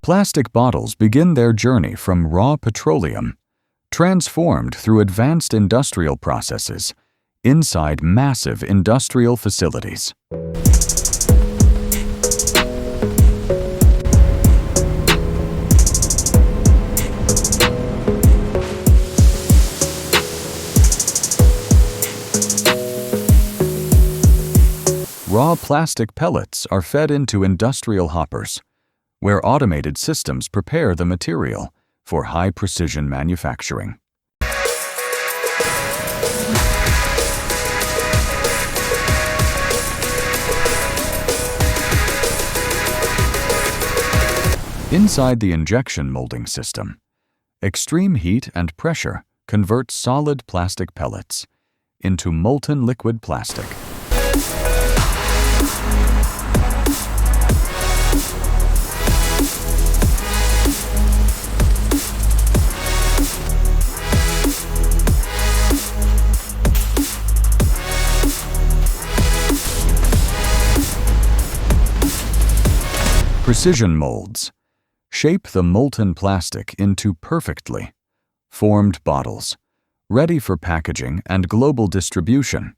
Plastic bottles begin their journey from raw petroleum, transformed through advanced industrial processes, inside massive industrial facilities. Raw plastic pellets are fed into industrial hoppers, where automated systems prepare the material for high-precision manufacturing. Inside the injection molding system, extreme heat and pressure convert solid plastic pellets into molten liquid plastic. Precision molds shape the molten plastic into perfectly formed bottles, ready for packaging and global distribution.